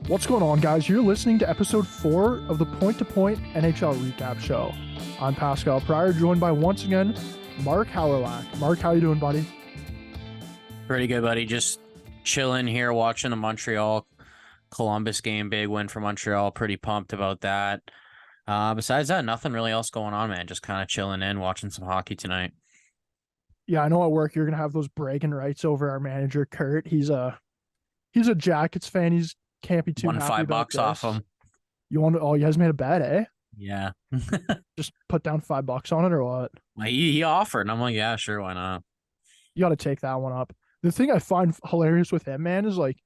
What's going on, guys? You're listening to episode 4 of the Point to Point NHL Recap Show. I'm Pascal Pryor, joined by, once again, Mark Howlerlack. Mark, how you doing, buddy? Pretty good, buddy. Just chilling here, watching the Montreal Columbus game. Big win for Montreal. Pretty pumped about that. Besides that, nothing really else going on, man. Just kind of chilling in, watching some hockey tonight. Yeah, I know at work you're going to have those bragging rights over our manager, Kurt. He's a Jackets fan. He's can't be too Won happy about $5 this. off him. You guys made a bet, eh? Yeah. Just put down $5 on it or what? He offered, and I'm like, yeah, sure, why not? You got to take that one up. The thing I find hilarious with him, man, is like,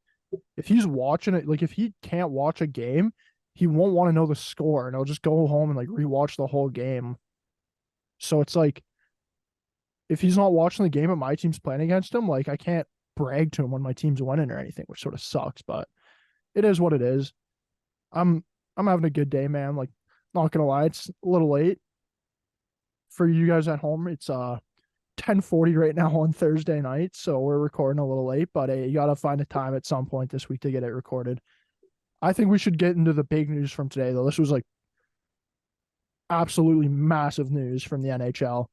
if he's watching it, like if he can't watch a game, he won't want to know the score, and he'll just go home and like rewatch the whole game. So it's like, if he's not watching the game and my team's playing against him, like I can't brag to him when my team's winning or anything, which sort of sucks, but it is what it is. I'm having a good day, man. Like, not gonna lie, it's a little late for you guys at home. It's 10:40 right now on Thursday night, so we're recording a little late, but you gotta find a time at some point this week to get it recorded. I think we should get into the big news from today, though. This was like absolutely massive news from the NHL.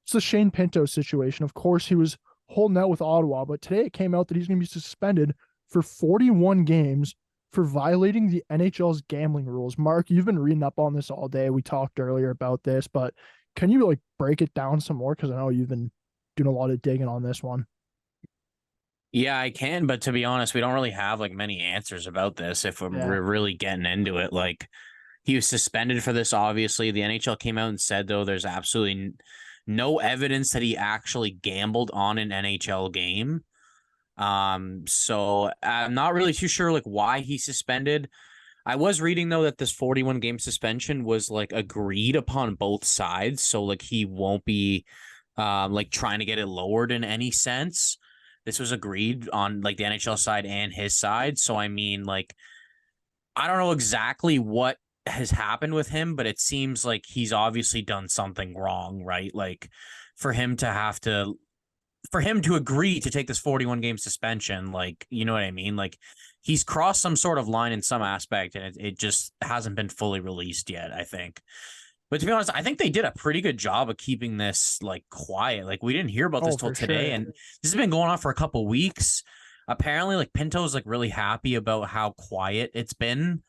It's the Shane Pinto situation. Of course, he was holding out with Ottawa, but today it came out that he's going to be suspended for 41 games for violating the NHL's gambling rules. Mark, you've been reading up on this all day. We talked earlier about this, but can you like break it down some more? Because I know you've been doing a lot of digging on this one. Yeah, I can, but to be honest, we don't really have like many answers about this if we're really getting into it. Like, he was suspended for this, obviously. The NHL came out and said, though, there's absolutely no evidence that he actually gambled on an NHL game. So I'm not really too sure like why he's suspended. I was reading though that this 41 game suspension was like agreed upon both sides, so like he won't be like trying to get it lowered in any sense. This was agreed on like the NHL side and his side. So I mean, like, I don't know exactly what has happened with him, but it seems like he's obviously done something wrong, right? Like, for him to agree to take this 41 game suspension, like, you know what I mean? Like, he's crossed some sort of line in some aspect, and it just hasn't been fully released yet, I think. But to be honest, I think they did a pretty good job of keeping this like quiet. Like, we didn't hear about this till today, and this has been going on for a couple weeks. Apparently, like, Pinto's like really happy about how quiet it's been.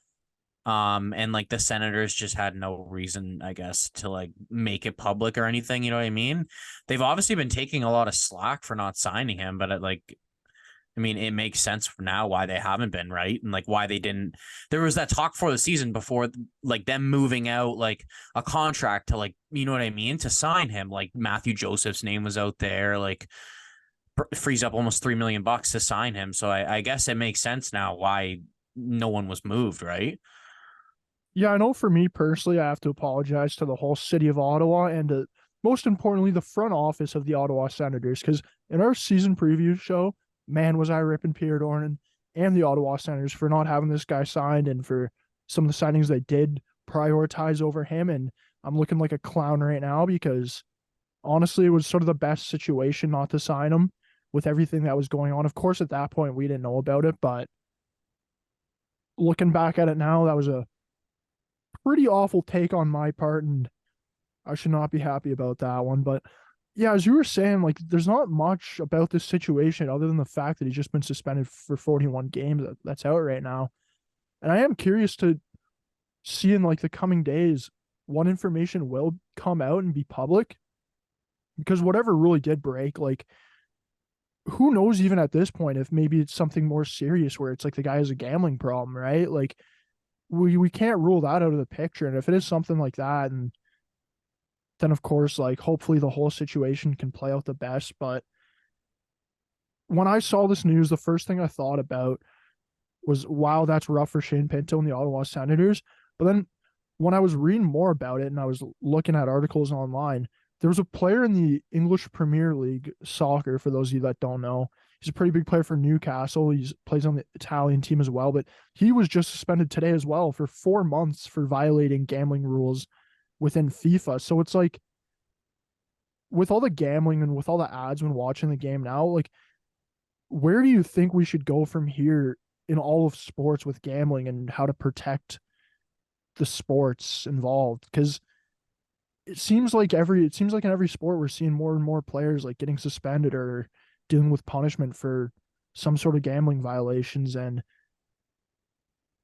And like the Senators just had no reason, I guess, to like make it public or anything. You know what I mean? They've obviously been taking a lot of slack for not signing him, but I mean, it makes sense now why they haven't been, right? And like why they didn't. There was that talk for the season before, like them moving out like a contract to like, you know what I mean, to sign him. Like Matthew Joseph's name was out there, like frees up almost $3 million to sign him. So I guess it makes sense now why no one was moved, right? Yeah, I know for me personally, I have to apologize to the whole city of Ottawa and most importantly, the front office of the Ottawa Senators, because in our season preview show, man, was I ripping Pierre Dornan and the Ottawa Senators for not having this guy signed and for some of the signings they did prioritize over him. And I'm looking like a clown right now because honestly, it was sort of the best situation not to sign him with everything that was going on. Of course, at that point, we didn't know about it, but looking back at it now, that was a pretty awful take on my part, and I should not be happy about that one. But yeah, as you were saying, like, there's not much about this situation other than the fact that he's just been suspended for 41 games. That's out right now. And I am curious to see in like the coming days what information will come out and be public, because whatever really did break, like, who knows even at this point if maybe it's something more serious where it's like the guy has a gambling problem, right? Like, we can't rule that out of the picture. And if it is something like that, and then of course, like, hopefully the whole situation can play out the best. But when I saw this news, the first thing I thought about was, wow, that's rough for Shane Pinto and the Ottawa Senators. But then when I was reading more about it and I was looking at articles online, there was a player in the English Premier League soccer, for those of you that don't know. He's a pretty big player for Newcastle. He plays on the Italian team as well, but he was just suspended today as well for 4 months for violating gambling rules within FIFA. So it's like, with all the gambling and with all the ads when watching the game now, like, where do you think we should go from here in all of sports with gambling and how to protect the sports involved. Because it seems like in every sport we're seeing more and more players like getting suspended or dealing with punishment for some sort of gambling violations, and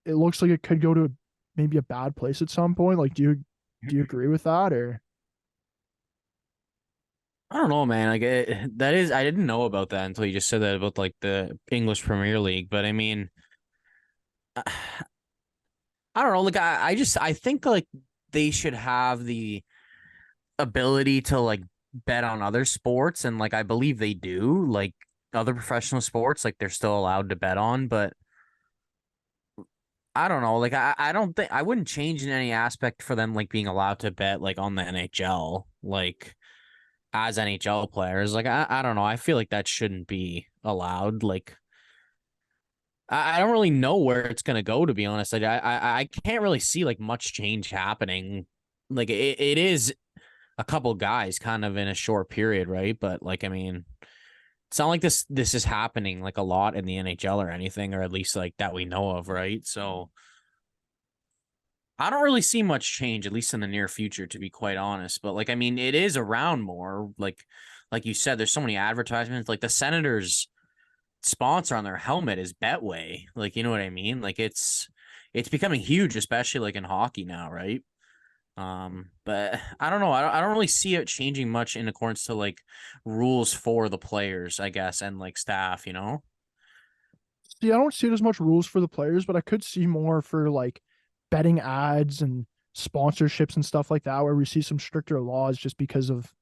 it looks like it could go to maybe a bad place at some point. Like, do you agree with that? Or I don't know, man. Like that is, I didn't know about that until you just said that about like the English Premier League. But I mean, I don't know. Like I think like they should have the ability to like bet on other sports, and like I believe they do. Like other professional sports, like they're still allowed to bet on, but I don't know. Like I don't think I wouldn't change in any aspect for them like being allowed to bet like on the NHL, like as NHL players. Like I don't know. I feel like that shouldn't be allowed. Like I don't really know where it's gonna go, to be honest. I can't really see like much change happening. Like it is a couple guys kind of in a short period, right? But like I mean, it's not like this is happening like a lot in the NHL or anything, or at least like that we know of, right? So I don't really see much change, at least in the near future, to be quite honest. But like, I mean, it is around more. Like you said, there's so many advertisements. Like the Senators' sponsor on their helmet is Betway. Like, you know what I mean? Like it's becoming huge, especially like in hockey now, right? But I don't know. I don't really see it changing much in accordance to like rules for the players, I guess, and like staff, you know? see, I don't see it as much rules for the players, but I could see more for like betting ads and sponsorships and stuff like that, where we see some stricter laws just because of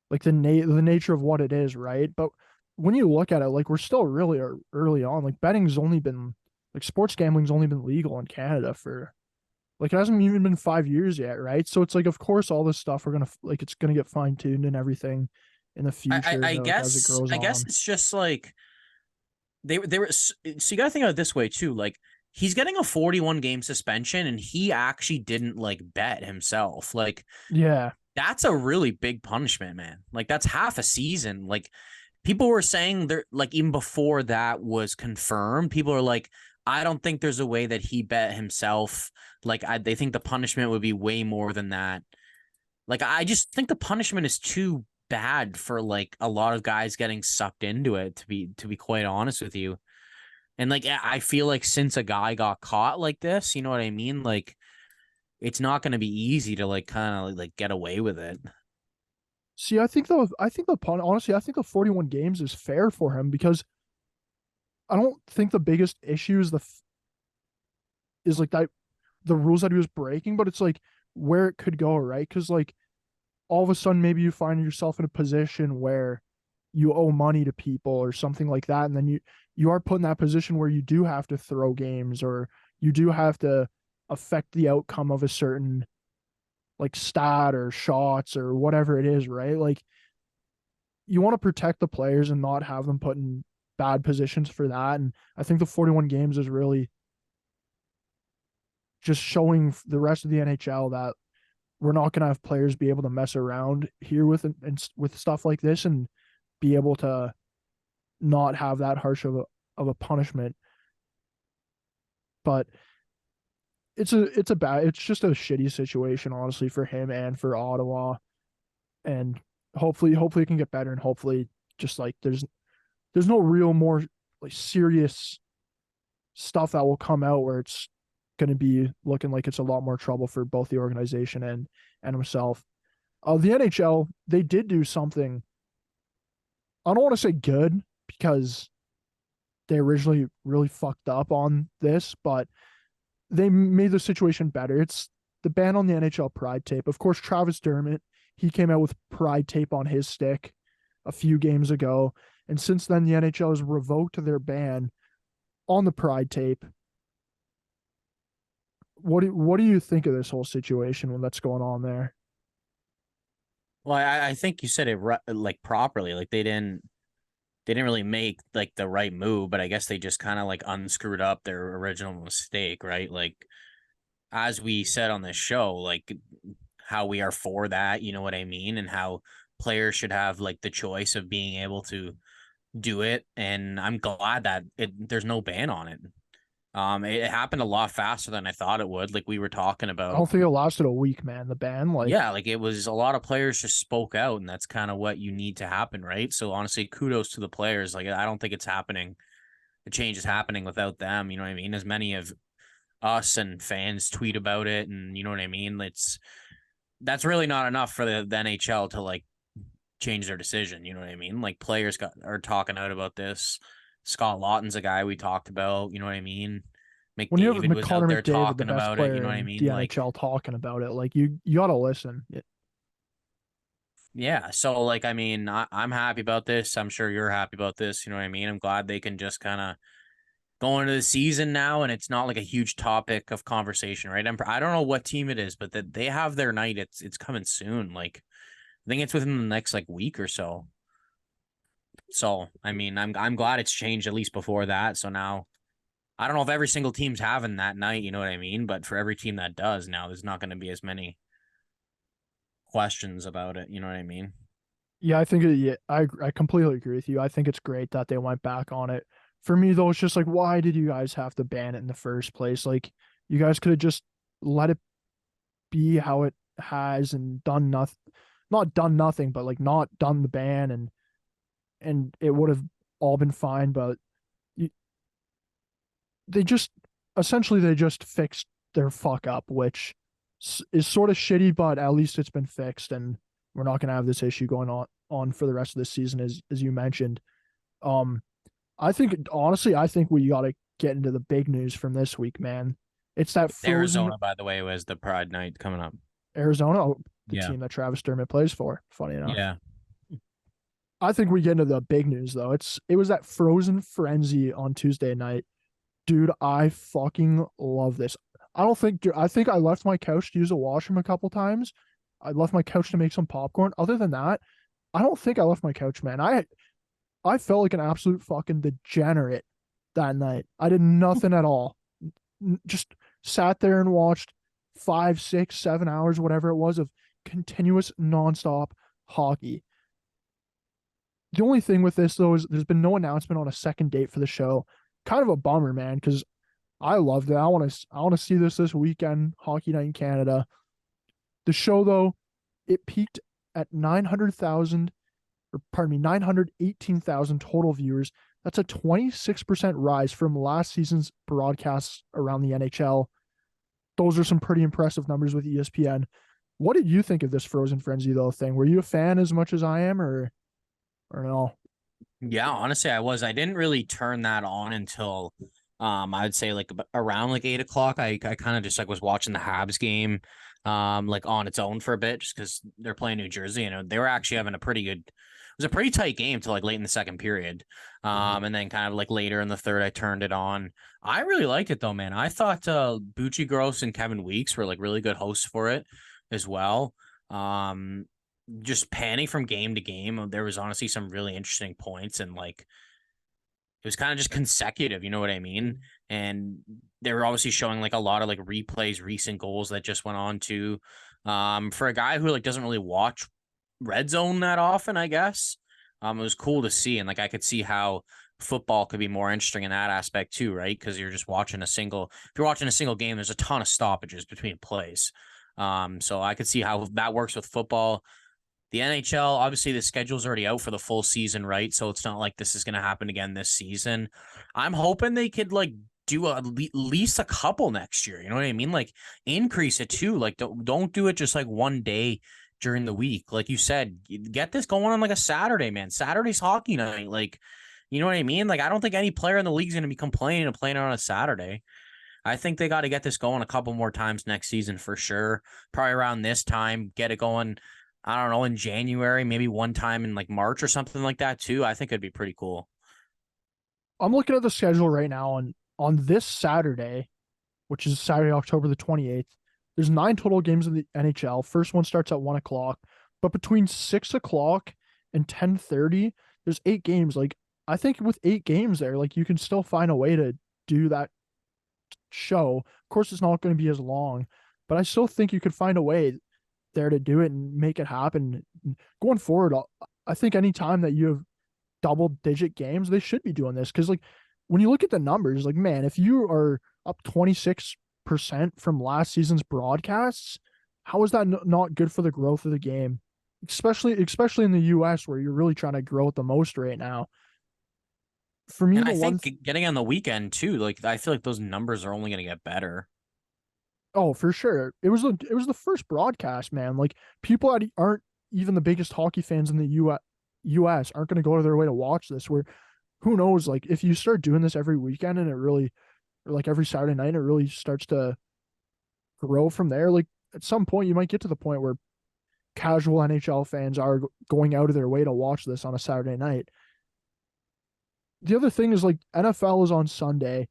like the nature of what it is, right? But when you look at it, like we're still really early on. Like betting's only been like sports gambling's only been legal in Canada for like it hasn't even been 5 years yet, right? So it's like of course all this stuff we're gonna like it's gonna get fine tuned and everything in the future, like as it grows I guess on. it's just like they were so you got to think of it this way too. Like he's getting a 41 game suspension, and he actually didn't like bet himself. Like Yeah. that's a really big punishment, man. Like that's half a season. Like people were saying there, like even before that was confirmed, people are like, I don't think there's a way that he bet himself. Like they think the punishment would be way more than that. Like I just think the punishment is too bad for like a lot of guys getting sucked into it, to be quite honest with you. And like I feel like since a guy got caught like this, you know what I mean? Like it's not going to be easy to like kind of like get away with it. See, I think the pun honestly, I think the 41 games is fair for him because I don't think the biggest issue is is like that the rules that he was breaking, but it's like where it could go, right? Because like all of a sudden maybe you find yourself in a position where you owe money to people or something like that, and then you are put in that position where you do have to throw games or you do have to affect the outcome of a certain like stat or shots or whatever it is, right? Like you want to protect the players and not have them put in bad positions for that. And I think the 41 games is really just showing the rest of the NHL that we're not going to have players be able to mess around here and with stuff like this and be able to not have that harsh of a punishment. But it's just a shitty situation honestly for him and for Ottawa, and hopefully it can get better, and hopefully just like there's no real more like serious stuff that will come out where it's going to be looking like it's a lot more trouble for both the organization and himself. The NHL, they did do something. I don't want to say good because they originally really fucked up on this, but they made the situation better. It's the ban on the NHL Pride tape. Of course, Travis Dermott, he came out with Pride tape on his stick a few games ago, and since then the NHL has revoked their ban on the Pride tape. What do you think of this whole situation when that's going on there? Well, I think you said it like properly. Like they didn't really make like the right move, but I guess they just kind of like unscrewed up their original mistake, right? Like as we said on this show, like how we are for that, you know what I mean, and how players should have like the choice of being able to do it, and I'm glad that there's no ban on it. It happened a lot faster than I thought it would. Like we were talking I about. don't think it lasted a week, man. The ban, like, Yeah, like it was a lot of players just spoke out, and that's kind of what you need to happen, right? So honestly, kudos to the players. Like I don't think it's happening. The change is happening without them. You know what I mean? As many of us and fans tweet about it, and you know what I mean. That's really not enough for the NHL to like change their decision. You know what I mean? Like players are talking out about this. Scott Lawton's a guy we talked about. You know what I mean? when you have McDavid was out Connor there McDavid, the talking best about it. You player know what I in mean? the Like, NHL, talking about it, like you gotta listen. yeah. So, like, I mean, I'm happy about this. I'm sure you're happy about this. You know what I mean? I'm glad they can just kind of go into the season now, and it's not like a huge topic of conversation, right? I don't know what team it is, but that they have their night. It's coming soon. Like, I think it's within the next like week or so. So, I mean, I'm glad it's changed at least before that. So now I don't know if every single team's having that night, you know what I mean? But for every team that does now, there's not going to be as many questions about it. You know what I mean? Yeah, I think yeah, I completely agree with you. I think it's great that they went back on it. For me though, it's just like, why did you guys have to ban it in the first place? Like, you guys could have just let it be how it has and done nothing, not done nothing, but like not done the ban, and it would have all been fine. But you, they just essentially they just fixed their fuck up, which is sort of shitty, but at least it's been fixed, and we're not going to have this issue going on for the rest of this season, as you mentioned. Um, I think honestly, I think we got to get into the big news from this week, man. It's that frozen Arizona, by the way, was the Pride night coming up. Arizona, the Yeah. team that Travis Dermott plays for. Funny enough. Yeah. I think we get into the big news though. It was that frozen frenzy on Tuesday night. Dude, I fucking love this. I think I left my couch to use a washroom a couple times. I left my couch to make some popcorn. Other than that, I don't think I left my couch, man. I felt like an absolute fucking degenerate that night. I did nothing at all. Just sat there and watched 5, 6, 7 hours, whatever it was, of continuous nonstop hockey. The only thing with this though is there's been no announcement on a second date for the show. Kind of a bummer, man, because I loved it. I want to see this weekend, Hockey Night in Canada. The show though, it peaked at 900,000, or pardon me, 918,000 total viewers. That's a 26% rise from last season's broadcasts around the NHL. Those are some pretty impressive numbers with ESPN. What did you think of this Frozen Frenzy though thing? Were you a fan as much as I am, or no? Yeah, honestly, I was. I didn't really turn that on until I would say like around like 8 o'clock. I kind of just like was watching the Habs game like on its own for a bit just because they're playing New Jersey and they were actually having a pretty good it was a pretty tight game till like late in the second period. And then kind of like later in the third I turned it on. I really liked it though, man. I thought Bucci Gross and Kevin Weeks were like really good hosts for it as well. Just panning from game to game. There was honestly some really interesting points, and like it was kind of just consecutive, you know what I mean? And they were obviously showing like a lot of like replays, recent goals that just went on to for a guy who like doesn't really watch red zone that often, I guess. It was cool to see, and like I could see how football could be more interesting in that aspect too, right? Because you're just watching if you're watching a single game, there's a ton of stoppages between plays. So I could see how that works with football. The NHL, obviously, the schedule's already out for the full season, right? So it's not like this is going to happen again this season. I'm hoping they could like do at least a couple next year. You know what I mean? Like increase it too. Like don't do it just like one day during the week. Like you said, get this going on like a Saturday, man. Saturday's hockey night. Like, you know what I mean? Like I don't think any player in the league is going to be complaining and playing on a Saturday. I think they got to get this going a couple more times next season for sure. Probably around this time, get it going. I don't know, in January, maybe one time in like March or something like that too. I think it'd be pretty cool. I'm looking at the schedule right now, and on this Saturday, which is Saturday, October the 28th, there's 9 total games in the NHL. First one starts at 1 o'clock, but between 6 o'clock and 10:30, there's 8 games. Like, I think with 8 games there, like you can still find a way to do that show. Of course, it's not going to be as long, but I still think you could find a way there to do it and make it happen going forward. I think anytime that you have double-digit games, they should be doing this because, like, when you look at the numbers, like, man, if you are up 26% from last season's broadcasts, how is that not good for the growth of the game? Especially in the US where you're really trying to grow it the most right now. For me, And the I one think getting on the weekend too, like I feel like those numbers are only going to get better. oh, for sure. It was the first broadcast, man. Like people that aren't even the biggest hockey fans in the US aren't going to go to their way to watch this. Where who knows, like if you start doing this every weekend and it really, or like every Saturday night, it really starts to grow from there. Like at some point, you might get to the point where casual NHL fans are going out of their way to watch this on a Saturday night. The other thing is like NFL is on Sunday.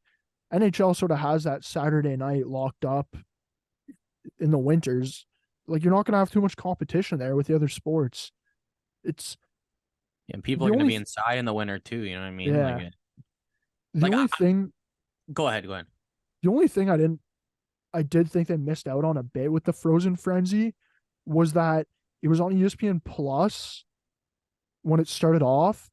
NHL sort of has that Saturday night locked up in the winters. Like you're not going to have too much competition there with the other sports. It's And people are the going to only be inside in the winter too. You know what I mean? yeah. The Like only thing go ahead, go ahead. the only thing I did think they missed out on a bit with the Frozen Frenzy was that it was on ESPN Plus when it started off.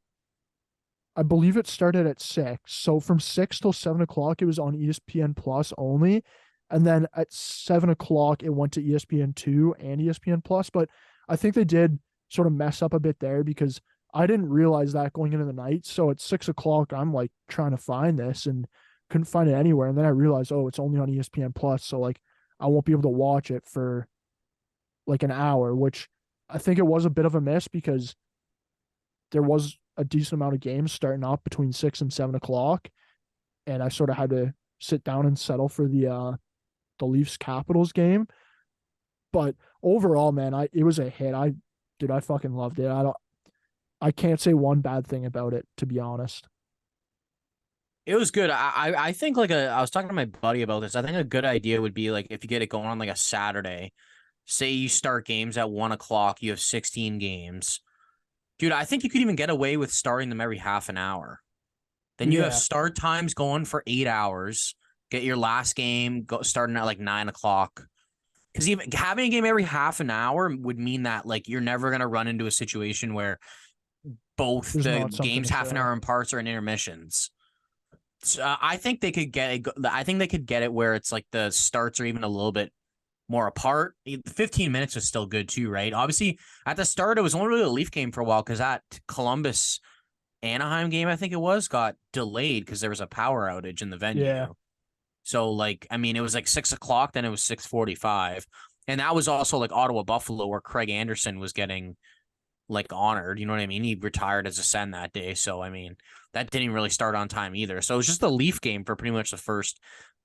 I believe it started at 6. So from 6 till 7 o'clock, it was on ESPN Plus only. And then at 7 o'clock, it went to ESPN2 and ESPN Plus. But I think they did sort of mess up a bit there because I didn't realize that going into the night. So at 6 o'clock, I'm like trying to find this and couldn't find it anywhere. And then I realized, oh, it's only on ESPN Plus. So like I won't be able to watch it for like an hour, which I think it was a bit of a miss because there was a decent amount of games starting up between 6 and 7 o'clock, and I sort of had to sit down and settle for the Leafs Capitals game. But overall, man, it was a hit. I fucking loved it. I can't say one bad thing about it, to be honest. It was good. I think I was talking to my buddy about this. I think a good idea would be like if you get it going on like a Saturday, say you start games at 1 o'clock, you have 16 games. Dude, I think you could even get away with starting them every half an hour. Then you have Yeah, start times going for 8 hours. Get your last game starting at like 9 o'clock. Because even having a game every half an hour would mean that like you're never gonna run into a situation where both there's the not something games to half an show. hour in parts or in intermissions. So, I think they could get it. I think they could get it where it's like the starts are even a little bit more apart. 15 minutes is still good too, right? Obviously, at the start, it was only really a Leaf game for a while because that Columbus Anaheim game, I think it was, got delayed because there was a power outage in the Yeah, venue. So, like, I mean, it was like 6 o'clock, then it was 6:45, and that was also like Ottawa Buffalo, where Craig Anderson was getting like honored. You know what I mean? He retired as a Sen that day, so I mean, that didn't really start on time either. So it was just a Leaf game for pretty much the first,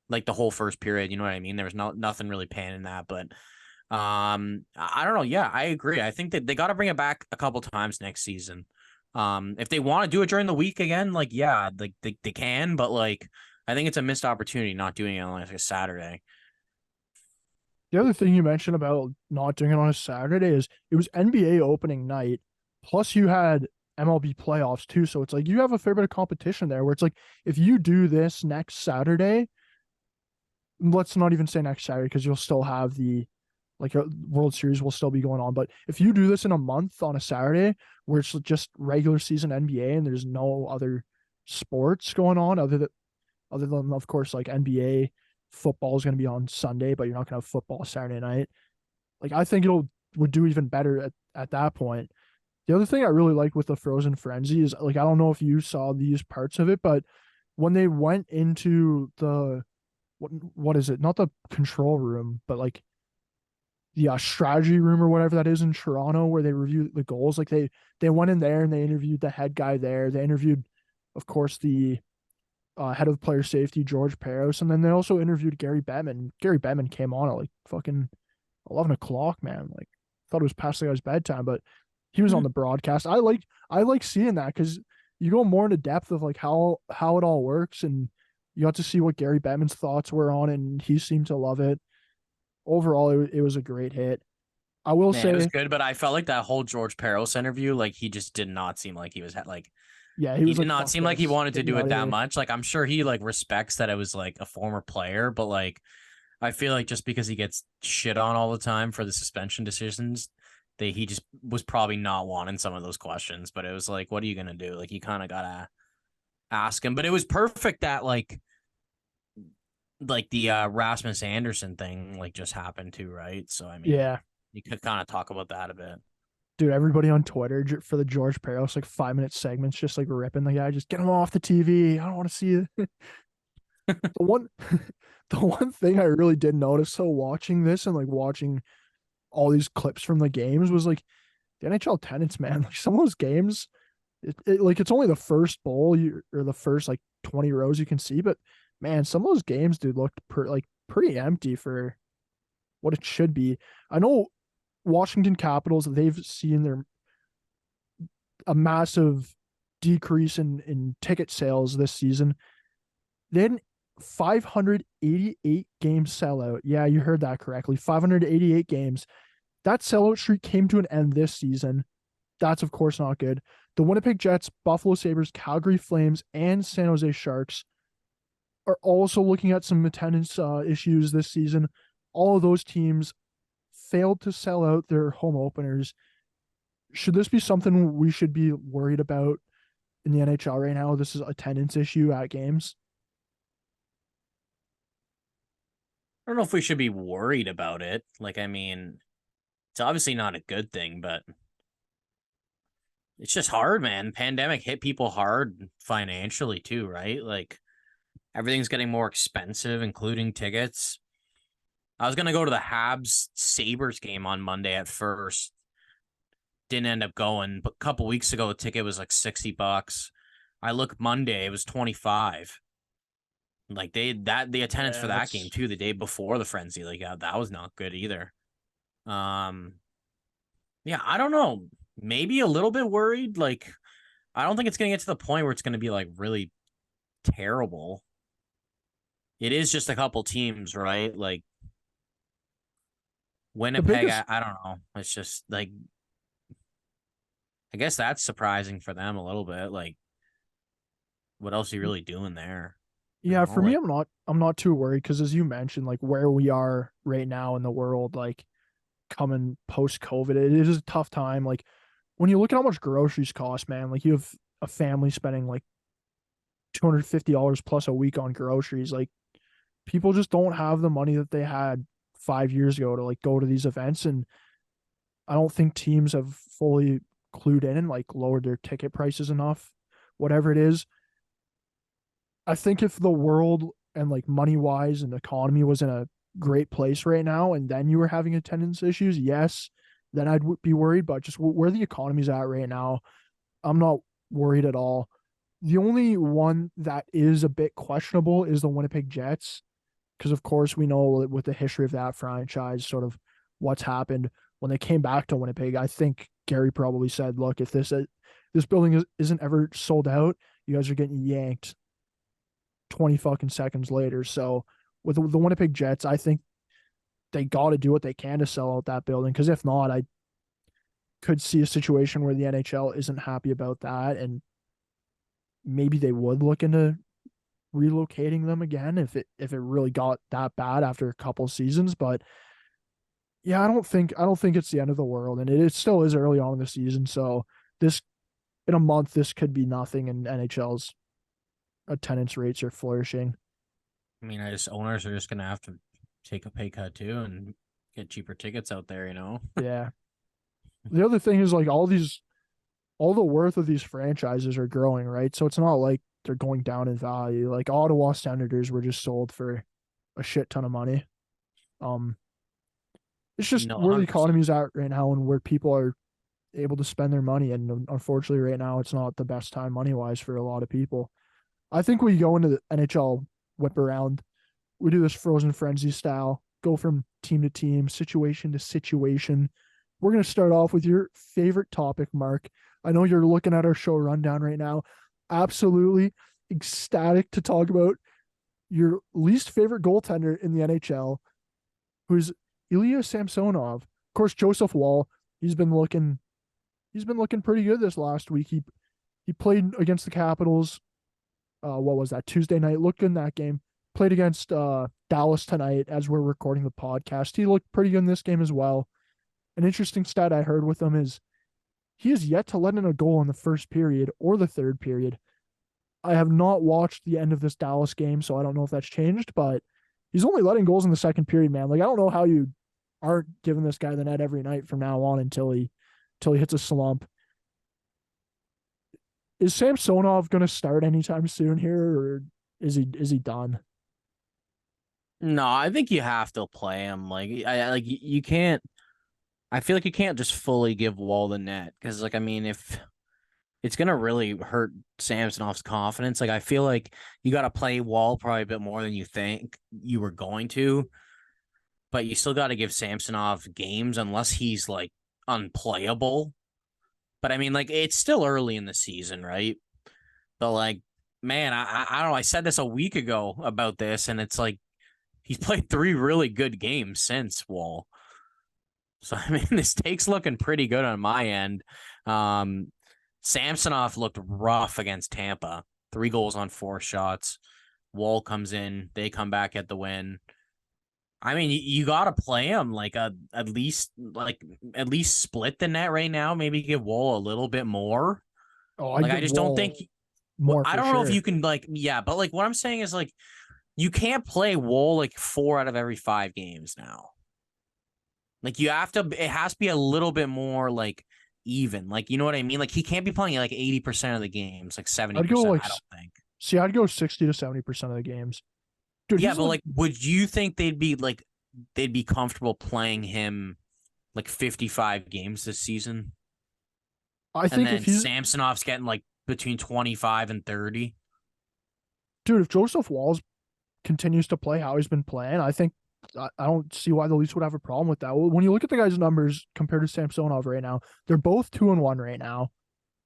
like the whole first period. You know what I mean? There was nothing really panning that, but I don't know. Yeah, I agree. I think that they got to bring it back a couple times next season. If they want to do it during the week again, like yeah, like they can, but like I think it's a missed opportunity not doing it on like a Saturday. the other thing you mentioned about not doing it on a Saturday is it was NBA opening night, plus you had MLB playoffs too. So it's like you have a fair bit of competition there where it's like if you do this next Saturday, let's not even say next Saturday because you'll still have the like a World Series will still be going on. But if you do this in a month on a Saturday where it's just regular season NBA and there's no other sports going on other than of course like NBA football is going to be on Sunday, but you're not going to have football Saturday night. Like I think it'll would do even better at that point. The other thing I really like with the Frozen Frenzy is like I don't know if you saw these parts of it, but when they went into the what is it? Not the control room, but like the strategy room or whatever that is in Toronto where they review the goals. Like they went in there and they interviewed the head guy there. They interviewed, of course, the head of player safety George Peros, and then they also interviewed Gary Bettman. Gary Bettman came on at like fucking 11 o'clock, man. Like thought it was past the guy's bedtime, but he was on the broadcast. I like seeing that because you go more into depth of like how it all works, and you got to see what Gary Bettman's thoughts were on, and he seemed to love it. Overall, it was a great hit. I will Man, it was say, good, but I felt like that whole George Peros interview, like he just did not seem like he was like yeah, he he was did like, not "Fuck seem like he this, wanted to get me do out it of that here." much. Like I'm sure he like respects that it was like a former player, but like I feel like just because he gets shit on all the time for the suspension decisions he just was probably not wanting some of those questions, but it was like, what are you gonna do? Like, you kind of gotta ask him. But it was perfect that like the Rasmus Anderson thing like just happened too, right? So I mean, Yeah, you could kind of talk about that a bit. dude, everybody on Twitter for the George Peros like 5 minute segments, just like ripping the guy, just get him off the TV. I don't want to see it. The one, the one thing I really did notice, so watching this and like watching all these clips from the games was like the NHL attendance, man. Like some of those games, like it's only the first bowl or the first like 20 rows you can see, but man, some of those games, dude, looked like pretty empty for what it should be. I know Washington Capitals, they've seen a massive decrease in ticket sales this season. They had 588 game sellout. Yeah, you heard that correctly. 588 games. That sellout streak came to an end this season. That's, of course, not good. The Winnipeg Jets, Buffalo Sabres, Calgary Flames, and San Jose Sharks are also looking at some attendance issues this season. All of those teams failed to sell out their home openers. Should this be something we should be worried about in the NHL right now? This is attendance issue at games. I don't know if we should be worried about it. Like, I mean, it's obviously not a good thing, but it's just hard, man. Pandemic hit people hard financially too, right? Like, everything's getting more expensive, including tickets. I was gonna go to the Habs Sabres game on Monday at first. Didn't end up going, but a couple weeks ago the ticket was like $60. I look Monday, it was 25. Like the attendance for that game too, the day before the frenzy, like that was not good either. Um yeah, I don't know. Maybe a little bit worried. Like, I don't think it's gonna get to the point where it's gonna be like really terrible. It is just a couple teams, right? Like The Winnipeg, biggest I don't know. It's just like, I guess that's surprising for them a little bit. Like, what else are you really doing there? You Yeah, know, for me, like, I'm not too worried because as you mentioned, like where we are right now in the world, like coming post COVID, it is a tough time. Like when you look at how much groceries cost, man, like you have a family spending like $250 plus a week on groceries. Like people just don't have the money that they had 5 years ago to like go to these events. And I don't think teams have fully clued in and like lowered their ticket prices enough, whatever it is. I think if the world and like money wise and economy was in a great place right now, and then you were having attendance issues, yes, then I'd be worried. But just where the economy's at right now, I'm not worried at all. The only one that is a bit questionable is the Winnipeg Jets, because of course we know with the history of that franchise, sort of what's happened when they came back to Winnipeg. I think Gary probably said, "Look, if this building isn't ever sold out, you guys are getting yanked 20 fucking seconds later." So with the Winnipeg Jets, I think they got to do what they can to sell out that building. Because if not, I could see a situation where the NHL isn't happy about that, and maybe they would look into relocating them again if it really got that bad after a couple seasons. But yeah, I don't think it's the end of the world, and it still is early on in the season. So this in a month, this could be nothing, and NHL's attendance rates are flourishing. I mean, I just owners are just gonna have to take a pay cut too and get cheaper tickets out there, you know? Yeah. The other thing is like all the worth of these franchises are growing, right? So it's not like they're going down in value. Like Ottawa Senators were just sold for a shit ton of money. Um, it's just No, where the 100%. economy's at right now and where people are able to spend their money. And unfortunately, right now, it's not the best time money wise for a lot of people. I think we go into the NHL whip around. We do this frozen frenzy style, go from team to team, situation to situation. We're going to start off with your favorite topic, Mark. I know you're looking at our show rundown right now. Absolutely ecstatic to talk about your least favorite goaltender in the NHL, who's Ilya Samsonov. Of course, Joseph Wall. He's been looking. He's been looking pretty good this last week. He played against the Capitals. What was that, Tuesday night? Looked good in that game. Played against Dallas tonight as we're recording the podcast. He looked pretty good in this game as well. An interesting stat I heard with him is he has yet to let in a goal in the first period or the third period. I have not watched the end of this Dallas game, so I don't know if that's changed, but he's only letting goals in the second period, man. Like, I don't know how you aren't giving this guy the net every night from now on until he hits a slump. Is Samsonov going to start anytime soon here, or is he done? No, I think you have to play him. You can't. I feel like you can't just fully give Wall the net because, like, I mean, if it's gonna really hurt Samsonov's confidence, like, I feel like you got to play Wall probably a bit more than you think you were going to, but you still got to give Samsonov games unless he's like unplayable. But I mean, like, it's still early in the season, right? But like, man, I don't know. I said this a week ago about this, and it's like he's played 3 really good games since Wall. So I mean, this take's looking pretty good on my end. Samsonov looked rough against Tampa. 3 goals on 4 shots. Wall comes in, they come back at the win. I mean, you got to play him like at least split the net right now. Maybe give Wall a little bit more. Oh, Like, I just don't think more. I For don't know sure. if you can, like, yeah, but like what I'm saying is, like, you can't play Wall like 4 out of every 5 games now. Like, you have to, it has to be a little bit more like even. Like, you know what I mean? Like, he can't be playing like 80% of the games, like I'd go 70%, like I don't think. see, I'd go 60 to 70% of the games. Dude, Yeah, he's but like, like, would you think they'd be comfortable playing him like 55 games this season? I And think if then he's Samsonov's getting like between 25 and 30. dude, if Joseph Walls continues to play how he's been playing, I think I don't see why the Leafs would have a problem with that. When you look at the guy's numbers compared to Samsonov right now, they're both 2-1 right now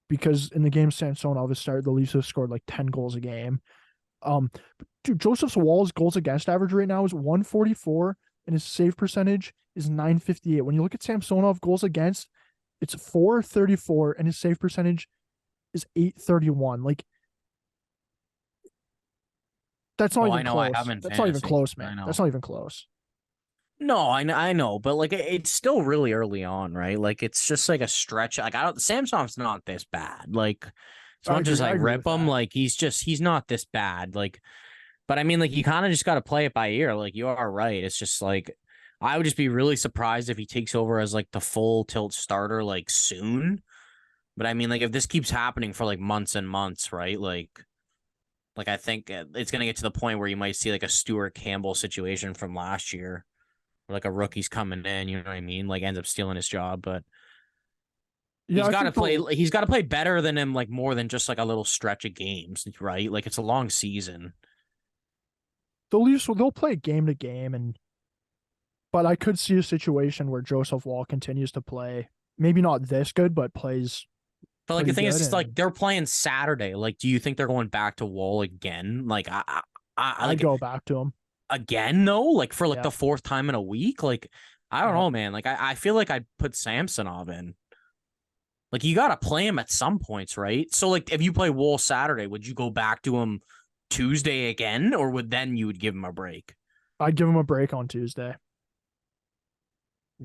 because in the game Samsonov has started, the Leafs have scored like 10 goals a game. Dude, Joseph Wall's goals against average right now is 144 and his save percentage is 958. When you look at Samsonov goals against, it's 434 and his save percentage is 831. Like, that's not Oh, even I know. I have close. in That's not even fantasy. close, I man. That's know. not even close. No, I know, but like it's still really early on, right? Like, it's just like a stretch. Like, I don't. Samsung's not this bad. Like, as I much as agree. I I agree rip with him, that. like, he's not this bad. Like, but I mean, like, you kind of just got to play it by ear. Like, you are right. It's just like I would just be really surprised if he takes over as like the full tilt starter like soon. But I mean, like, if this keeps happening for like months and months, right? Like, I think it's gonna get to the point where you might see like a Stuart Campbell situation from last year, where like a rookie's coming in, you know what I mean? Like, ends up stealing his job, but Yeah, I think he's got to play better than him, like, more than just like a little stretch of games, right? Like, it's a long season. the Leafs they'll play game to game, and but I could see a situation where Joseph Wall continues to play, maybe not this good, but plays But like, the pretty thing is, good, it's like and they're playing Saturday. Like, do you think they're going back to Wall again? Like, I I'd like go back to him. again though, like for like Yeah, the 4th time in a week. Like, I don't yeah. know, man. Like, I feel like I'd put Samsonov in. Like, you got to play him at some points, right? So like, if you play Wall Saturday, would you go back to him Tuesday again, or you would give him a break? I'd give him a break on Tuesday.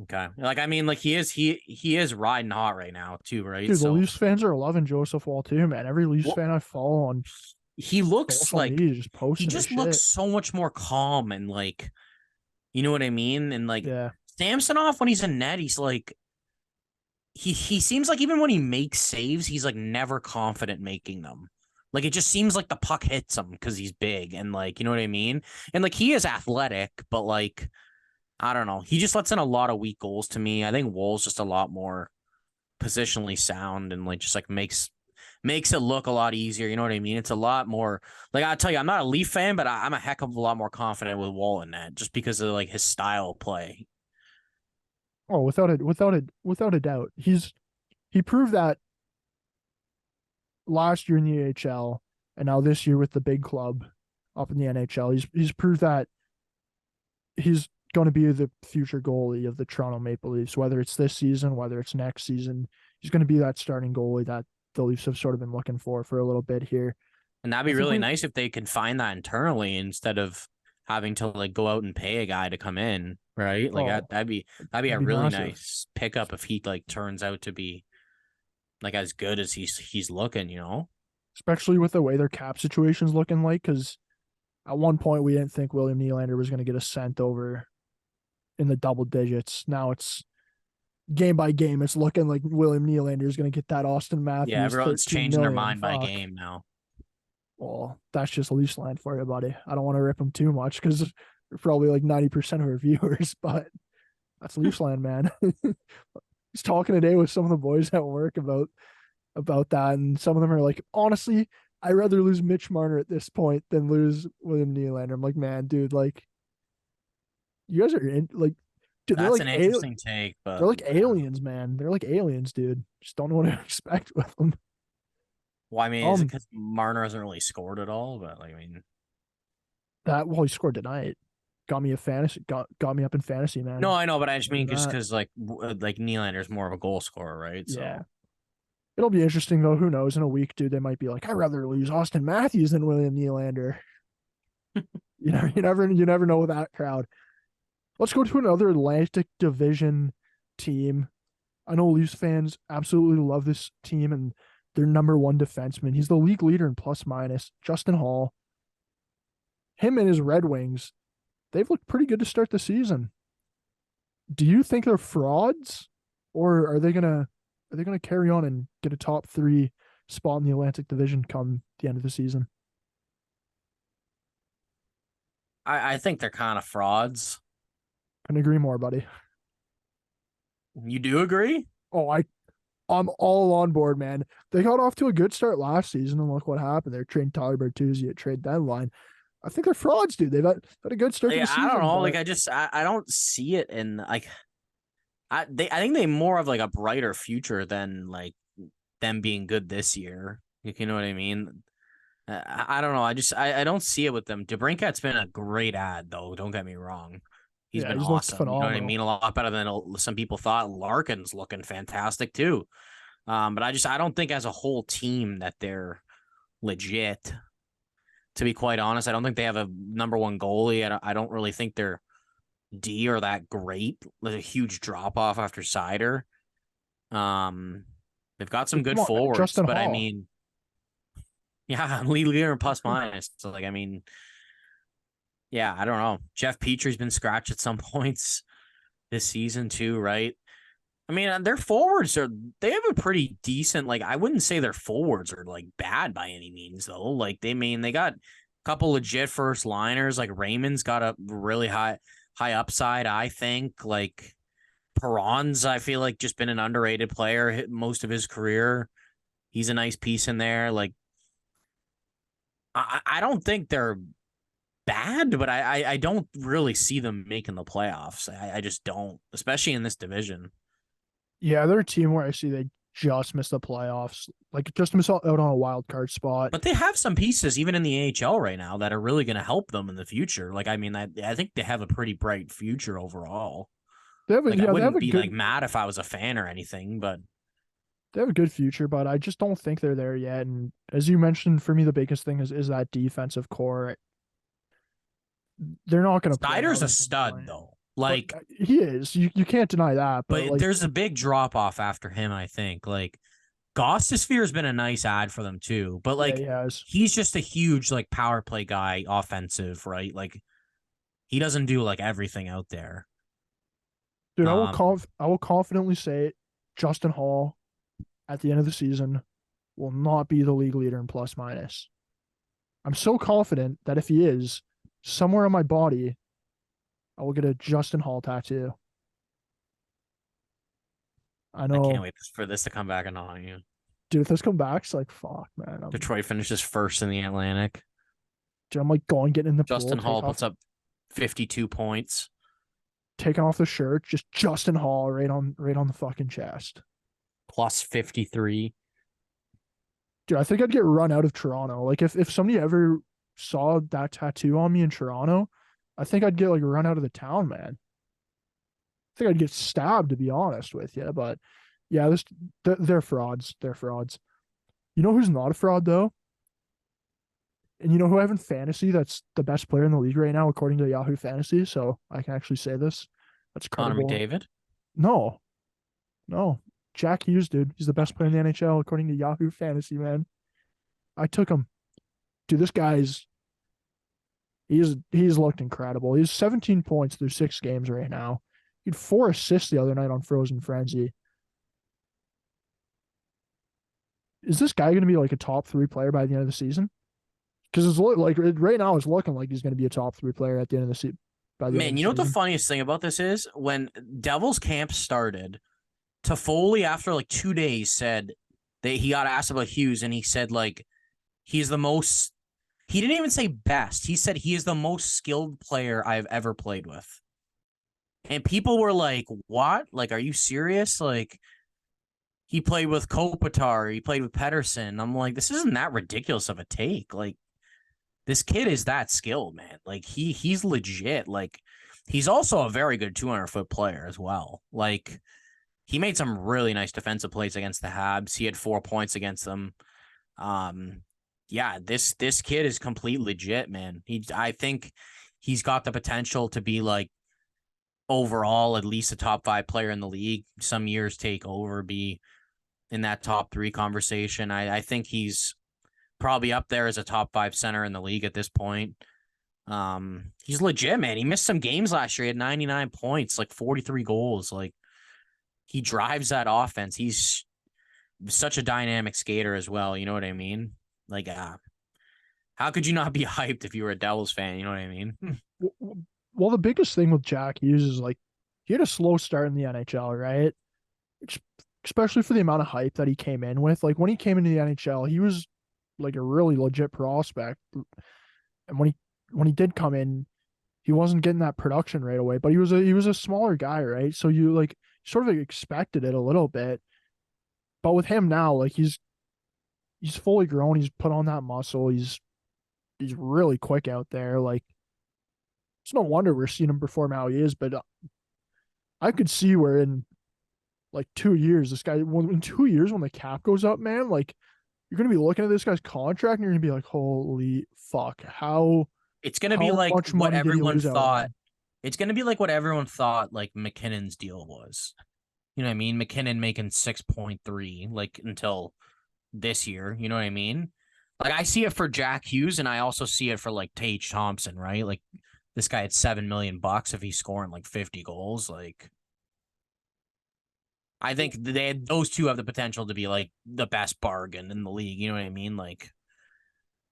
Okay. Like, I mean, like, he is riding hot right now too, right? Dude, the So Leafs fans are loving Joseph Wall too, man. Every Leafs well, fan I follow on he looks social like media just he posting his just looks shit. so much more calm and, like, you know what I mean? And like, Yeah, Samsonov, when he's in net, he's like he seems like even when he makes saves, he's like never confident making them. Like, it just seems like the puck hits him because he's big and, like, you know what I mean? And like, he is athletic, but like, I don't know. He just lets in a lot of weak goals to me. I think Wall's just a lot more positionally sound and like just like makes it look a lot easier. You know what I mean? It's a lot more, like, I tell you, I'm not a Leaf fan, but I'm a heck of a lot more confident with Wall in that just because of like his style of play. oh, without a doubt. He proved that last year in the AHL and now this year with the big club up in the NHL. He's proved that he's going to be the future goalie of the Toronto Maple Leafs, whether it's this season, whether it's next season. He's going to be that starting goalie that the Leafs have sort of been looking for a little bit here. And that'd I be think really when nice if they can find that internally instead of having to like go out and pay a guy to come in, right? Like Oh, that'd be that'd a be really massive. nice pickup if he like turns out to be like as good as he's looking, you know? Especially with the way their cap situation's looking like, because at one point we didn't think William Nylander was going to get a cent over in the double digits. Now it's game by game. It's looking like William Nylander is going to get that Austin Yeah, Matthews everyone's 13 changing their million. mind by Fuck. game now. Well, that's just Leafs land for you, buddy. I don't want to rip them too much because they're probably like 90% of our viewers, but that's Leafs land, man. I was talking today with some of the boys at work about that, and some of them are like, honestly, I'd rather lose Mitch Marner at this point than lose William Nylander. I'm like, man, dude, like you guys are in, like, dude, That's an interesting take, they're but like aliens, man. They're like aliens, dude. Just don't know what to expect with them. well, I mean, is it because Marner hasn't really scored at all? But like, I mean, That well, he scored tonight. Got me a fantasy. Got me up in fantasy, no, man. I know, but I just mean just That because like Nylander's more of a goal scorer, right? yeah. So It'll be interesting though. Who knows? In a week, dude, they might be like, I'd rather lose Austin Matthews than William Nylander. You never know with that crowd. Let's go to another Atlantic Division team. I know Leafs fans absolutely love this team and their number one defenseman. He's the league leader in plus minus, Justin Hall. Him and his Red Wings, they've looked pretty good to start the season. Do you think they're frauds, or are they gonna carry on and get a top three spot in the Atlantic Division come the end of the season? I think they're kind of frauds. Couldn't agree more, buddy. You do agree? Oh, I'm all on board, man. They got off to a good start last season, and look what happened. They're trading Tyler Bertuzzi at trade deadline. I think they're frauds, dude. They've had a good start to Yeah, the season. I don't know. But Like, I don't see it in like I think they more of like a brighter future than like them being good this year. You know what I mean? I don't know. I don't see it with them. DeBrincat's been a great ad though. Don't get me wrong. He's yeah, been he's looked awesome. You know what I phenomenal. mean? A lot better than some people thought. Larkin's looking fantastic too. But I don't think as a whole team that they're legit. To be quite honest, I don't think they have a number one goalie. I don't really think they're D are that great. There's a huge drop off after Cider. They've got some Like, good come on, man. forwards, Justin but I Hall. mean, yeah, lead leader plus minus. So like, I mean, yeah, I don't know. Jeff Petrie's been scratched at some points this season too, right? I mean, their forwards they have a pretty decent, like, I wouldn't say their forwards are like bad by any means though. Like they got a couple legit first liners. Like Raymond's got a really high upside, I think. Like Perron's, I feel like just been an underrated player most of his career. He's a nice piece in there. Like I don't think they're bad, but I don't really see them making the playoffs. I just don't, especially in this division. Yeah, they're a team where I see they just missed the playoffs. Like just missed out on a wild card spot. But they have some pieces, even in the AHL right now, that are really going to help them in the future. Like, I mean, I think they have a pretty bright future overall. Like, I They have wouldn't a be good like mad if I was a fan or anything, but they have a good future, but I just don't think they're there yet. And as you mentioned, for me, the biggest thing is that defensive core. They're not going to play how Snyder's a they've been stud playing. though. But Like, he is. You can't deny that. But but like, there's a big drop off after him, I think. Like, Gostosphere has been a nice ad for them too, but yeah, like, he has. he's just a huge like power play guy, offensive, right? Like, he doesn't do like everything out there. Dude, Um, I will confidently say Justin Hall at the end of the season will not be the league leader in plus minus. I'm so confident that if he is, somewhere on my body, I will get a Justin Hall tattoo. I I can't know, wait for this to come back and on you. dude. If this comes back, it's like fuck, man. Detroit finishes first in the Atlantic. Dude, I'm like going, getting in the pool, Justin Hall puts up 52 points. taking off the shirt, just Justin Hall right on the fucking chest. Plus 53. Dude, I think I'd get run out of Toronto. Like if somebody ever saw that tattoo on me in Toronto, I think I'd get like run out of the town, man. I think I'd get stabbed to be honest with you. But yeah, they're frauds. They're frauds. You know who's not a fraud though? And you know who I have in fantasy that's the best player in the league right now, according to Yahoo Fantasy. So I can actually say this. That's Connor credible. McDavid? No, no. Jack Hughes, dude. He's the best player in the NHL according to Yahoo Fantasy, man. I took him. Dude, this guy's he's looked incredible. He's 17 points through 6 games right now. He had 4 assists the other night on Frozen Frenzy. Is this guy going to be like a top 3 player by the end of the season? Because it's like right now, it's looking like he's going to be a top 3 player at the end of the season. Man, you know what the funniest thing about this is? When Devils camp started, Toffoli, after like 2 days, said that he got asked about Hughes, and he said like he's the most. He didn't even say best. He said he is the most skilled player I've ever played with. And people were like, "What? Like, are you serious? Like, he played with Kopitar, he played with Pedersen." I'm like, this isn't that ridiculous of a take. Like, this kid is that skilled, man. Like, he's legit. Like, he's also a very good 200-foot player as well. Like, he made some really nice defensive plays against the Habs. He had 4 points against them. Yeah, this kid is complete legit, man. I think he's got the potential to be like overall at least a top 5 player in the league. Some years take over, be in that top 3 conversation. I think he's probably up there as a top 5 center in the league at this point. He's legit, man. He missed some games last year. He had 99 points, like 43 goals. Like, he drives that offense. He's such a dynamic skater as well. You know what I mean? Like, how could you not be hyped if you were a Devils fan? You know what I mean? Well, the biggest thing with Jack Hughes is like he had a slow start in the NHL, right? Especially for the amount of hype that he came in with. Like when he came into the NHL, he was like a really legit prospect. And when he did come in, he wasn't getting that production right away, but he was a smaller guy, right? So you like sort of expected it a little bit. But with him now, like he's fully grown, he's put on that muscle, he's really quick out there. Like it's no wonder we're seeing him perform how he is, but I could see where in like 2 years, this guy, in 2 years when the cap goes up, man, like you're gonna be looking at this guy's contract and you're gonna be like, holy fuck, it's gonna be like much what money did he everyone lose out thought. on? It's gonna be like what everyone thought like McKinnon's deal was. You know what I mean? McKinnon making 6.3 like until this year. You know what I mean? Like I see it for Jack Hughes, and I also see it for like Tage Thompson, right? Like this guy had $7 million if he's scoring like 50 goals. Like I think those two have the potential to be like the best bargain in the league. You know what I mean? Like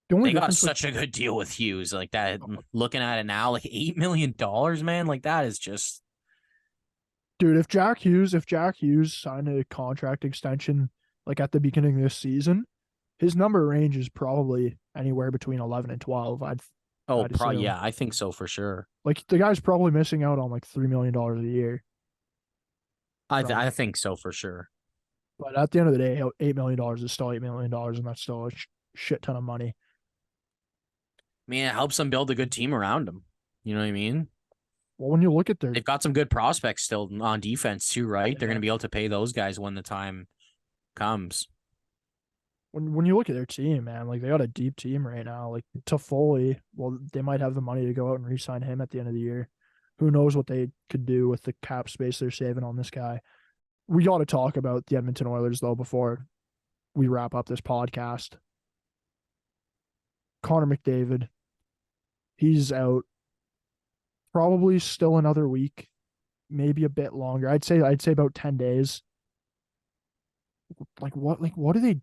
The only they got difference with such a good deal with Hughes. Like that, looking at it now, like $8 million, man. Like that is just. dude, if Jack Hughes signed a contract extension like at the beginning of this season, his number range is probably anywhere between 11 and 12. Oh, I'd assume. yeah, I think so for sure. Like the guy's probably missing out on like $3 million a year. I think so for sure. But at the end of the day, $8 million is still $8 million, and that's still a shit ton of money. I mean, it helps them build a good team around them. You know what I mean? Well, when you look at They've got some good prospects still on defense too, right? They're going to be able to pay those guys when the time comes. when you look at their team, man, like they got a deep team right now. Like Toffoli, well, they might have the money to go out and re-sign him at the end of the year. Who knows what they could do with the cap space they're saving on this guy? We got to talk about the Edmonton Oilers though before we wrap up this podcast. Connor McDavid, he's out. Probably still another week, maybe a bit longer. I'd say about 10 days. Like what? Like what are they?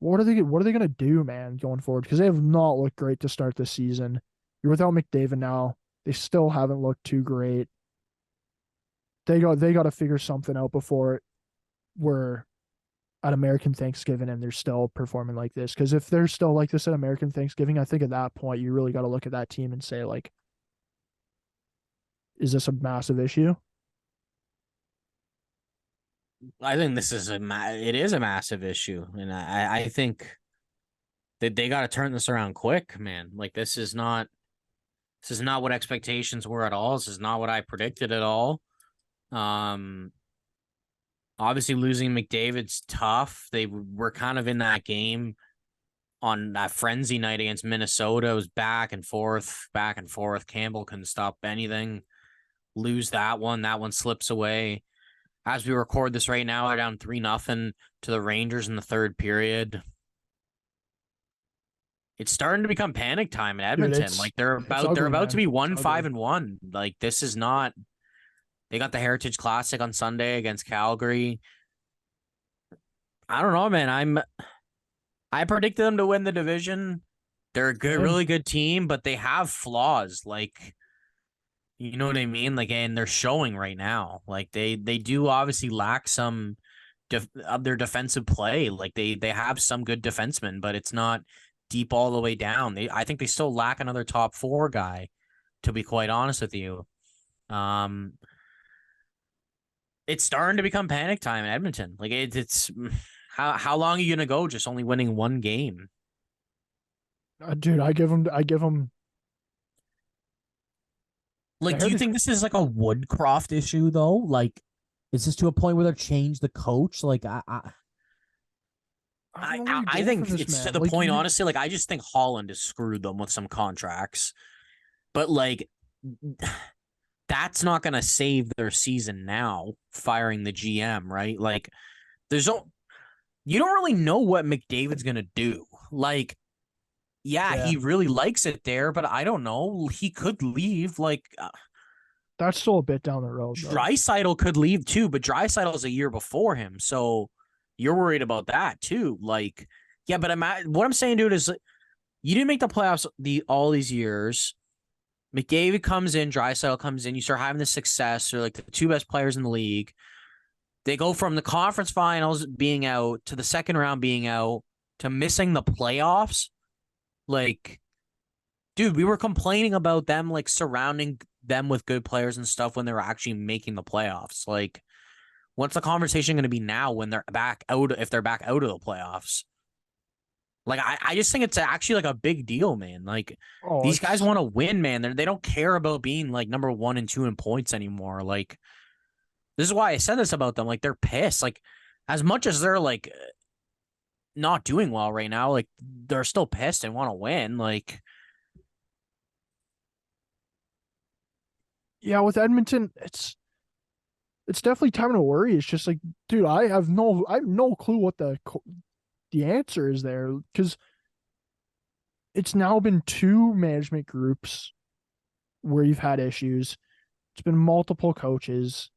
What are they gonna do, man, going forward? Because they have not looked great to start the season. You're without McDavid now. They still haven't looked too great. They got to figure something out before we're at American Thanksgiving and they're still performing like this. Because if they're still like this at American Thanksgiving, I think at that point you really got to look at that team and say like, is this a massive issue? I think this is it is a massive issue, and I think that they got to turn this around quick, man. Like this is not what expectations were at all. This is not what I predicted at all. Obviously losing McDavid's tough. They were kind of in that game on that frenzy night against Minnesota. It was back and forth. Campbell couldn't stop anything. lose that one. That one slips away. As we record this right now, they're down 3-0 to the Rangers in the third period. It's starting to become panic time in Edmonton. Dude, like they're about to be 1-5-1. Like this is not. They got the Heritage Classic on Sunday against Calgary. I don't know, man. I predicted them to win the division. They're a good, really good team, but they have flaws. Like, you know what I mean? Like, and they're showing right now. Like, they do obviously lack some of their defensive play. Like, they have some good defensemen, but it's not deep all the way down. I think they still lack another top 4 guy, to be quite honest with you. It's starting to become panic time in Edmonton. Like, it's how long are you gonna go just only winning one game? Dude, I give them. Like, do you think this is like a Woodcroft issue though? Like, is this to a point where they've changed the coach? Like, I think it's to the point, honestly. Like, I just think Holland has screwed them with some contracts, but like, that's not going to save their season now. Firing the GM, right? Like, you don't really know what McDavid's going to do. Like, yeah, he really likes it there, but I don't know. He could leave. Like, that's still a bit down the road. Draisaitl could leave too, but Draisaitl's a year before him, so you're worried about that too. Like, yeah, but what I'm saying, dude, is you didn't make the playoffs all these years. McDavid comes in, Draisaitl comes in, you start having the success. They're like the 2 best players in the league. They go from the conference finals being out to the second round being out to missing the playoffs. Like, dude, we were complaining about them, like, surrounding them with good players and stuff when they were actually making the playoffs. Like, what's the conversation going to be now when they're back out, if they're back out of the playoffs? Like, I just think it's actually like a big deal, man. Like, these guys want to win, man. They don't care about being like number 1 and 2 in points anymore. Like, this is why I said this about them. Like, they're pissed. Like, as much as they're like not doing well right now, like, they're still pissed and want to win. Like, yeah, with Edmonton, it's definitely time to worry. It's just like, dude, I have no clue what the answer is there, because it's now been 2 management groups where you've had issues. It's been multiple coaches.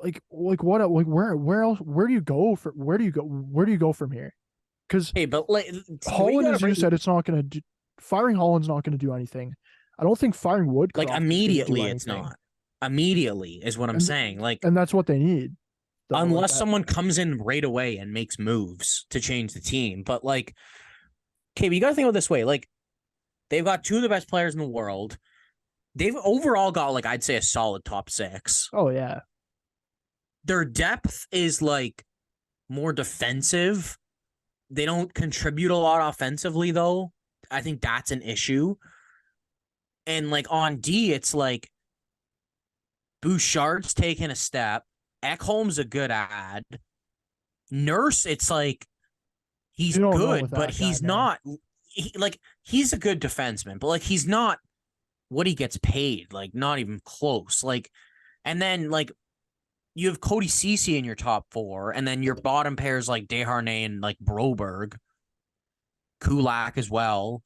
Like what? Like where else? Where do you go from here? Because but like, Holland, as you said, it's not going to do. Firing Holland's not going to do anything. I don't think firing Woodcroft, like, immediately, it's not. Immediately is what I'm saying. Like, and that's what they need. Unless someone comes in right away and makes moves to change the team. But like, okay, but you got to think of it this way. Like, they've got 2 of the best players in the world. They've overall got, like, I'd say a solid top 6. Oh, yeah. Their depth is like more defensive. They don't contribute a lot offensively, though. I think that's an issue. And like on D, it's like Bouchard's taking a step. Ekholm's a good ad. Nurse, it's like he's good, but he's not. He's a good defenseman, but like he's not what he gets paid. Like, not even close. Like, and then like you have Cody Ceci in your top 4, and then your bottom pairs like Desharnais and like Broberg, Kulak as well.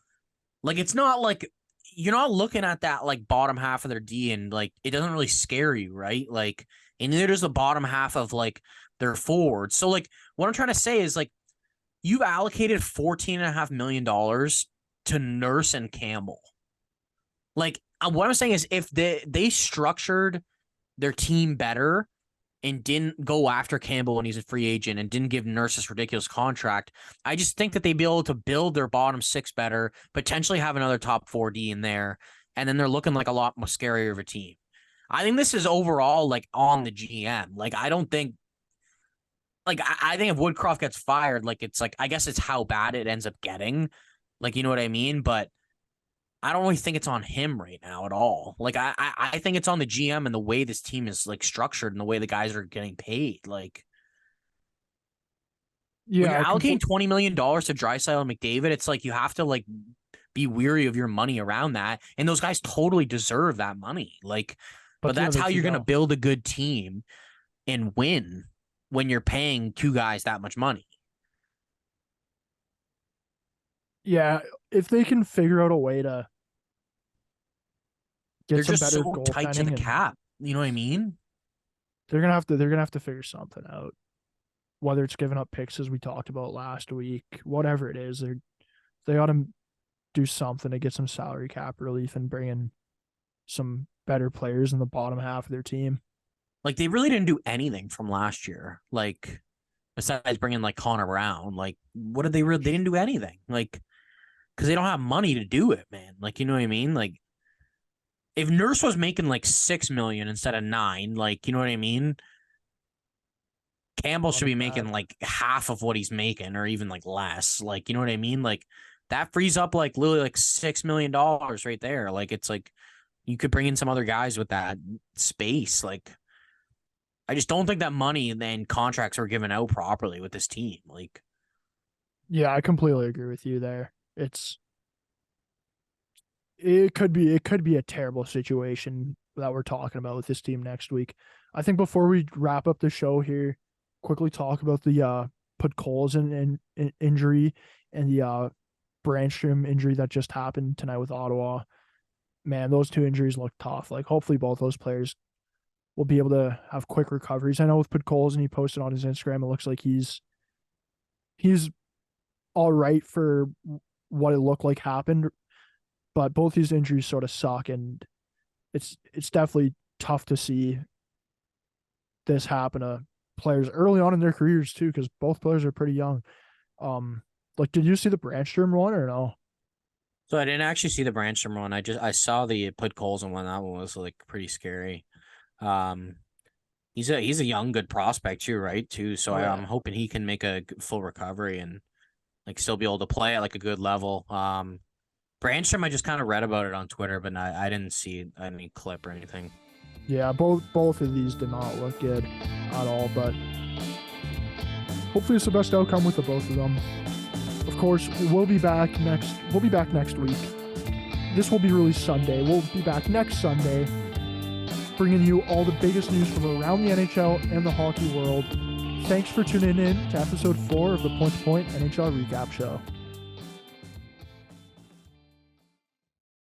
Like, it's not like you're not looking at that like bottom half of their D and like it doesn't really scare you, right? Like, and neither does the bottom half of like their forwards. So like what I'm trying to say is like you've allocated $14.5 million to Nurse and Campbell. Like, what I'm saying is if they structured their team better and didn't go after Campbell when he's a free agent and didn't give Nurse this ridiculous contract, I just think that they'd be able to build their bottom 6 better, potentially have another top 4D in there, and then they're looking like a lot more scarier of a team. I think this is overall like on the GM. Like, I don't think, like, I think if Woodcroft gets fired, like, it's like, I guess it's how bad it ends up getting. Like, you know what I mean? But I don't really think it's on him right now at all. Like, I think it's on the GM and the way this team is like structured and the way the guys are getting paid. Like, yeah, when you're allocating $20 million to Draisaitl and McDavid, it's like you have to like be weary of your money around that. And those guys totally deserve that money. Like, but that's how you're going to build a good team and win when you're paying two guys that much money. Yeah, if they can figure out a way to get they're some just better so tight to the cap. You know what I mean? They're gonna have to figure something out. Whether it's giving up picks as we talked about last week, whatever it is, they ought to do something to get some salary cap relief and bring in some better players in the bottom half of their team. Like, they really didn't do anything from last year. Like, besides bringing like Connor Brown, like, what did they really? They didn't do anything. Like, because they don't have money to do it, man. Like, you know what I mean? Like, if Nurse was making like $6 million instead of $9 million, like, you know what I mean? Campbell should be making like half of what he's making, or even like less. Like, you know what I mean? Like, that frees up like literally like $6 million right there. Like, it's like you could bring in some other guys with that space. Like, I just don't think that money and then contracts were given out properly with this team. Like, yeah, I completely agree with you there. It could be a terrible situation that we're talking about with this team next week. I think before we wrap up the show here, quickly talk about the Podkolzin injury and the Brandstrom injury that just happened tonight with Ottawa. Man, those two injuries look tough. Like, hopefully both those players will be able to have quick recoveries. I know with Podkolzin, he posted on his Instagram, it looks like he's all right for what it looked like happened, but both these injuries sort of suck, and it's definitely tough to see this happen to players early on in their careers too, because both players are pretty young. Like, did you see the Brandstrom one or no? So I didn't actually see the Brandstrom one. I saw the Podkolzin one. That one was like pretty scary. He's a young, good prospect too, right? Too. So Yeah. I'm hoping he can make a full recovery and like still be able to play at like a good level. Brandstrom, I just kind of read about it on Twitter, but I didn't see any clip or anything. Yeah, both of these did not look good at all, but hopefully it's the best outcome with the both of them. Of course, we'll be back next week. This will be released Sunday. We'll be back next Sunday, bringing you all the biggest news from around the NHL and the hockey world. Thanks for tuning in to episode 4 of the Point to Point NHL Recap Show.